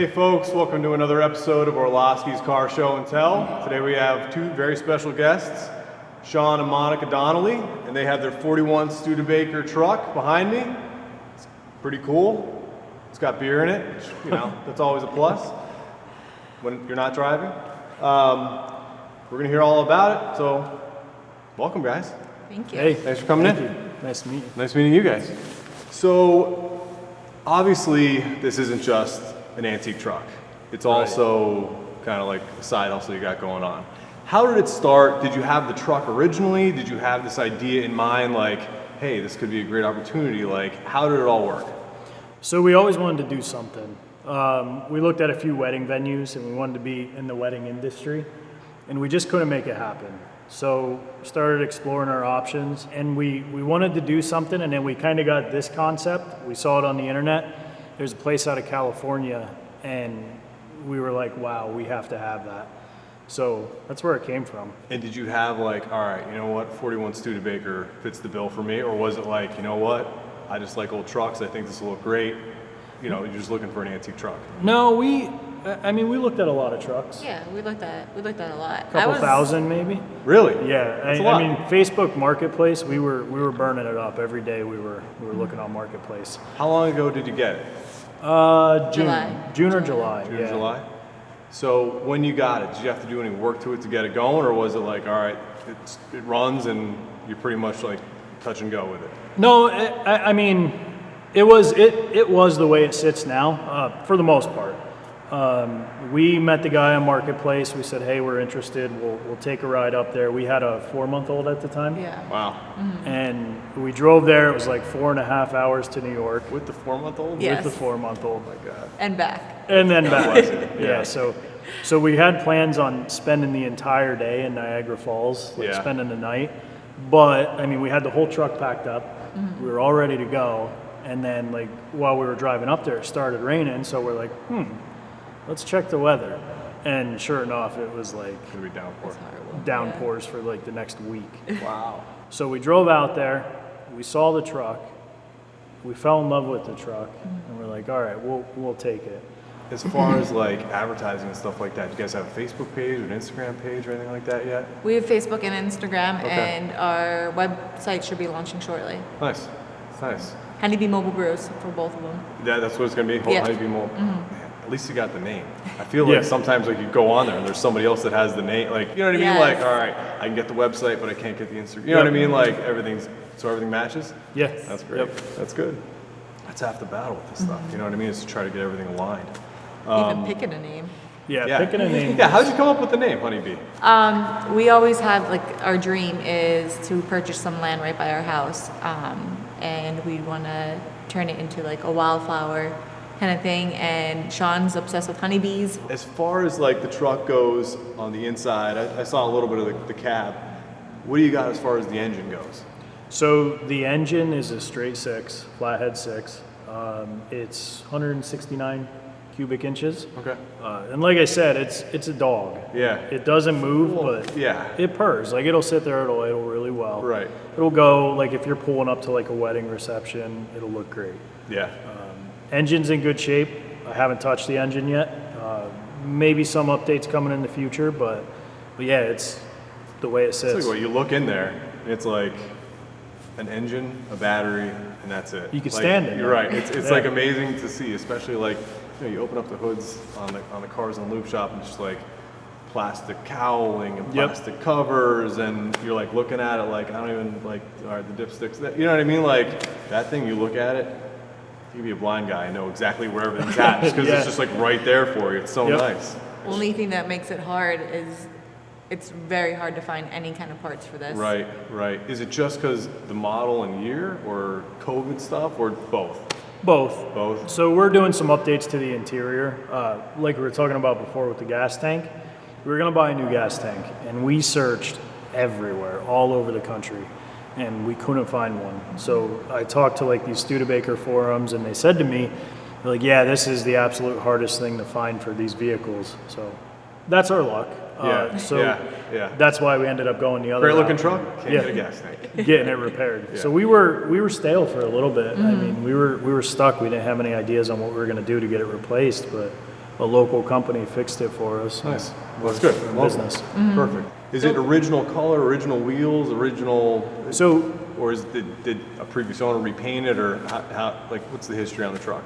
Hey folks, welcome to another episode of Orloski's Car Show and Tell. Today we have two very special guests, Sean and Monica Donnelly, and they have their 41 Studebaker truck behind me. It's pretty cool. It's got beer in it, which, you know, that's always a plus when you're not driving. We're gonna hear all about it, so welcome guys. Thank you. Hey, thanks for coming in. Nice to meet you. Nice meeting you guys. So, obviously, this isn't just an antique truck. It's also kind of like a side hustle you got going on. How did it start? Did you have the truck originally? Did you have this idea in mind, like, hey, this could be a great opportunity? Like, how did it all work? So we always wanted to do something. We looked at a few wedding venues and we wanted to be in the wedding industry, and we just couldn't make it happen. So started exploring our options, and we wanted to do something, and then we kind of got this concept. We saw it on the internet. There's a place out of California, and we were like, wow, we have to have that. So that's where it came from. And did you have like, all right, you know what, 41 Studebaker fits the bill for me? Or was it like, you know what, I just like old trucks, I think this will look great. You know, you're just looking for an antique truck. No, we looked at a lot of trucks. Yeah, we looked at a lot. Couple thousand maybe. Really? Yeah, That's a lot. I mean, Facebook Marketplace, we were burning it up every day. We were looking on Marketplace. How long ago did you get it? June or July. June yeah. or July? So when you got it, did you have to do any work to it to get it going, or was it like, all right, it runs and you're pretty much like touch and go with it? No, I mean, it was the way it sits now, for the most part. We met the guy on Marketplace. We said, hey, we're interested. We'll take a ride up there. We had a 4-month-old at the time. Yeah. Wow. Mm-hmm. And we drove there. It was like 4.5 hours to New York. With the 4-month-old? Yes. With the 4-month-old. Oh my God. And back. And then back. Yeah. So we had plans on spending the entire day in Niagara Falls, like spending the night. But I mean, we had the whole truck packed up. Mm-hmm. We were all ready to go. And then like while we were driving up there, it started raining. So we're like, let's check the weather. And sure enough, it was like Gonna be downpour. downpours for like the next week. Wow. So we drove out there, we saw the truck, we fell in love with the truck, and we're like, all right, we'll take it. As far as like advertising and stuff like that, do you guys have a Facebook page or an Instagram page or anything like that yet? We have Facebook and Instagram, Okay. and our website should be launching shortly. Nice. Nice. Honey Bee Mobile Brews for both of them. Yeah, that's what it's gonna be. Yeah. Honey Bee Mobile. Man, at least you got the name. I feel like sometimes like you go on there and there's somebody else that has the name. Like, you know what I mean? Yes. Like, all right, I can get the website, but I can't get the Instagram. You know what I mean? Like everything matches. Yeah. That's great. Yep. That's good. That's half the battle with this stuff. You know what I mean? Is to try to get everything aligned. Even picking a name. Yeah, picking a name. Yeah, how'd you come up with the name, Honey Bee? We always have, like, our dream is to purchase some land right by our house, and we want to turn it into like a wildflower kind of thing. And Sean's obsessed with honeybees. As far as like the truck goes on the inside, I saw a little bit of the cab. What do you got as far as the engine goes? So the engine is a straight 6, flathead 6. It's 169 cubic inches. Okay. And like I said, it's a dog. Yeah. It doesn't move, Well, but yeah. it purrs. Like it'll sit there, it'll idle really well. Right. It'll go, like if you're pulling up to like a wedding reception, it'll look great. Yeah. Engine's in good shape. I haven't touched the engine yet. Maybe some updates coming in the future, but yeah, it's the way it sits. It's like what you look in there, it's like an engine, a battery, and that's it. You could like, stand it. You're right. It's Yeah. like amazing to see, especially like you open up the hoods on the cars in the lube shop and it's just like plastic cowling and plastic covers, and you're like looking at it like I don't even like all right the dipsticks. You know what I mean? Like that thing, you look at it. You can be a blind guy and know exactly where everything's at just because it's just like right there for you. It's so nice. Only thing that makes it hard is it's very hard to find any kind of parts for this. Right, right. Is it just because the model and year, or COVID stuff, or both? Both. Both. So we're doing some updates to the interior. Like we were talking about before with the gas tank. We were going to buy a new gas tank, and we searched everywhere, all over the country, and we couldn't find one. So I talked to like these Studebaker forums, and they said to me, they're like, yeah, this is the absolute hardest thing to find for these vehicles. So that's our luck. That's why we ended up going the other Great looking route. truck. Can't get a gas tank. Getting it repaired. So we were stale for a little bit. I mean, we were stuck. We didn't have any ideas on what we were going to do to get it replaced, but a local company fixed it for us. Nice. Well, that's good. For Love business. it. Perfect. Is it original color, original wheels, original? So, Or did a previous owner repaint it, or how? Like, what's the history on the truck?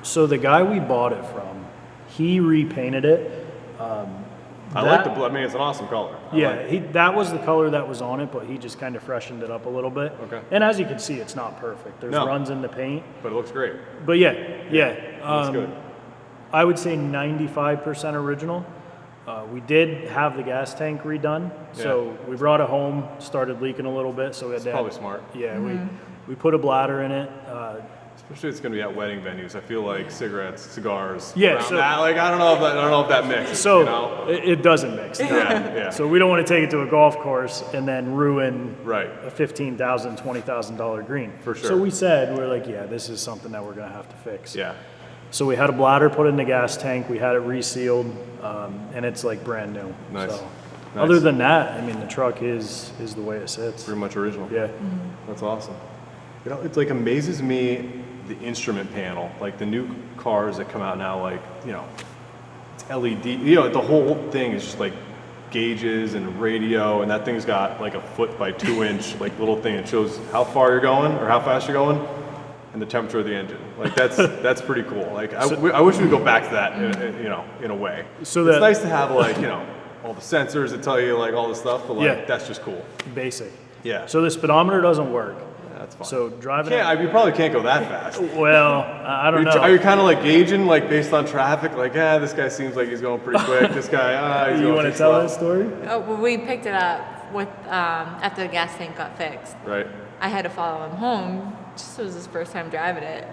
so the guy we bought it from, he repainted it. I like the blue. I mean, it's an awesome color. That was the color that was on it, but he just kind of freshened it up a little bit. Okay. And as you can see, it's not perfect. There's No. runs in the paint. But it looks great. But yeah. Looks good. I would say 95% original. We did have the gas tank redone, so we brought it home, started leaking a little bit, so we had to. Probably smart. Yeah, we put a bladder in it. Especially it's going to be at wedding venues. I feel like cigarettes, cigars. Yeah, around so- that, like I don't know if that mixes. So you know? it doesn't mix. No. Yeah. So we don't want to take it to a golf course and then ruin Right. a $15,000, $20,000 green. For sure. So we said, we're like, yeah, this is something that we're going to have to fix. Yeah. So we had a bladder put in the gas tank. We had it resealed, and it's like brand new. Nice. So, Nice. other than that, I mean, the truck is the way it sits. Pretty much original. Yeah. That's awesome. You know, it's like amazes me the instrument panel, like the new cars that come out now, like, you know, it's LED, you know, the whole thing is just like gauges and radio, and that thing's got like a 1 by 2 inch like little thing. It shows how far you're going or how fast you're going and the temperature of the engine. Like that's pretty cool. Like I wish we could go back to that, you know, in a way. So it's that- nice to have like, you know, all the sensors that tell you like all this stuff, but like Yeah. that's just cool. Basic. Yeah. So the speedometer doesn't work. That's fine. So driving. You probably can't go that fast. Well, I don't know. Are you kind of like gauging, like based on traffic? Like, this guy seems like he's going pretty quick. This guy, he's You going want too to tell slow. that story? Oh, well, we picked it up with after the gas tank got fixed. Right. I had to follow him home. Just it was his first time driving it.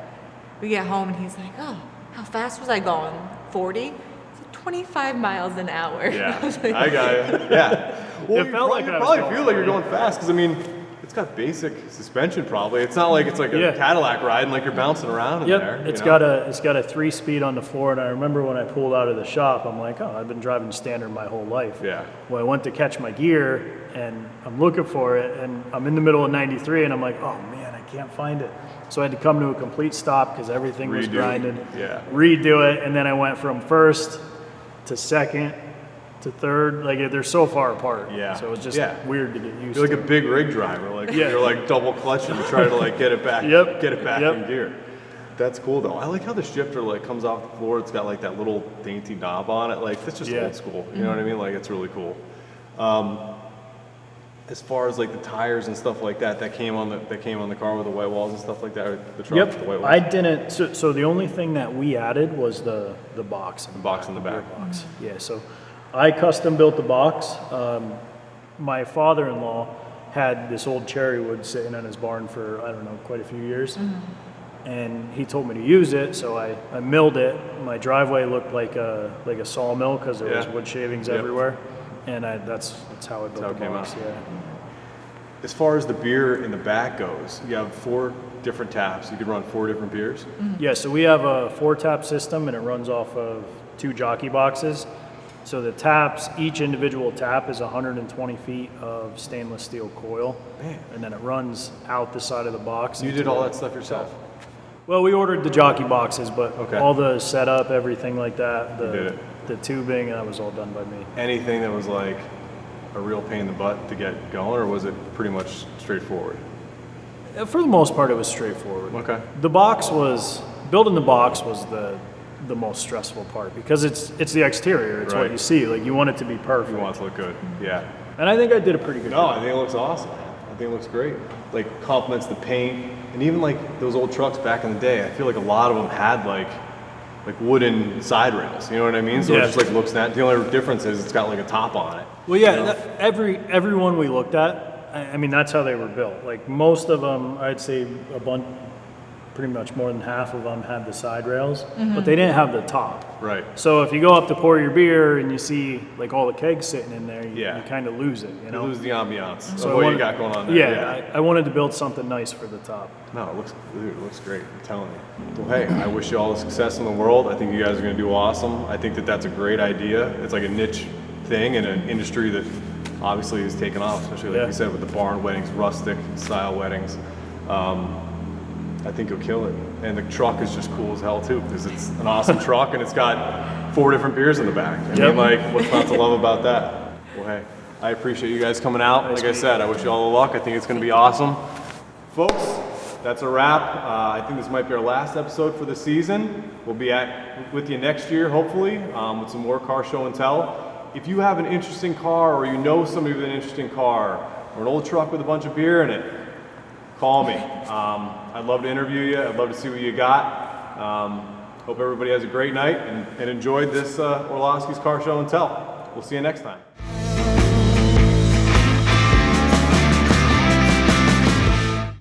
We get home and he's like, "Oh, how fast was I going? 40?" It's like 25 miles an hour. Yeah. I was like, I got it. Yeah. Well, It felt like you I was probably going feel like you're 40. going fast because I mean, it's got basic suspension. Probably. It's not like it's like a Yeah. Cadillac riding like you're bouncing around in Yep, there. it's got a 3-speed on the floor, and I remember when I pulled out of the shop, I'm like, oh, I've been driving standard my whole life. Yeah. Well, I went to catch my gear, and I'm looking for it, and I'm in the middle of 93, and I'm like, oh man, I can't find it. So I had to come to a complete stop because everything was Redo. grinded. Yeah. Redo it, and then I went from first to second to third. Like they're so far apart. Yeah. So it was just weird to get used You're like to. a big rig driver. Like Yeah. you're like double clutching to try to like get it back. Yep. Get it back Yep. in gear. That's cool though. I like how the shifter like comes off the floor. It's got like that little dainty knob on it. Like that's just Yeah. old school. You know what I mean? Like it's really cool. As far as like the tires and stuff like that, that came on the car with the white walls and stuff like that. Or the truck with the white Yep. walls. I didn't. So the only thing that we added was the box. The box in the back. Box. Yeah, so I custom built the box. My father-in-law had this old cherry wood sitting in his barn for, I don't know, quite a few years. And he told me to use it, so I milled it. My driveway looked like a sawmill because there was Yeah. wood shavings Yep. everywhere. And that's how I built how the it came box. out. Yeah. As far as the beer in the back goes, you have 4 different taps. You could run 4 different beers. Yeah, so we have a 4-tap system, and it runs off of 2 jockey boxes. So the taps, each individual tap is 120 feet of stainless steel coil, Man. and then it runs out the side of the box. You into did all a- that stuff yourself. Well, we ordered the jockey boxes, but Okay. all the setup, everything like that, did it. the tubing, that was all done by me. Anything that was like a real pain in the butt to get going, or was it pretty much straightforward? For the most part, it was straightforward. Okay. Building the box was the most stressful part because it's the exterior. It's Right. what you see. Like you want it to be perfect. You want it to look good. Yeah. And I think I did a pretty good No, job. I think it looks awesome. I think it looks great. Like complements the paint, and even like those old trucks back in the day. I feel like a lot of them had like wooden side rails. You know what I mean? So Yeah. it just like looks that. The only difference is it's got like a top on it. Well, yeah, every one we looked at, I mean, that's how they were built. Like most of them, I'd say a bunch, pretty much more than half of them had the side rails, but they didn't have the top. Right. So if you go up to pour your beer and you see like all the kegs sitting in there, you Yeah. kind of lose it, you You know? lose the ambiance So of I what you wanted- got going on there. Yeah, I wanted to build something nice for the top. No, it looks great. I'm telling you. Well, hey, I wish you all the success in the world. I think you guys are going to do awesome. I think that that's a great idea. It's like a niche thing in an industry that obviously is taking off, especially like Yeah. you said with the barn weddings, rustic style weddings. I think you'll kill it. And the truck is just cool as hell too, because it's an awesome truck and it's got 4 different beers in the back. I mean, like, what's not to love about that? Well, hey, I appreciate you guys coming out. Like I said, I wish you all the luck. I think it's going to be awesome. Folks, that's a wrap. I think this might be our last episode for the season. We'll be with you next year, hopefully, with some more car show and tell. If you have an interesting car, or you know somebody with an interesting car, or an old truck with a bunch of beer in it, call me. I'd love to interview you. I'd love to see what you got. Hope everybody has a great night and enjoyed this Orloski's Car Show and Tell. We'll see you next time.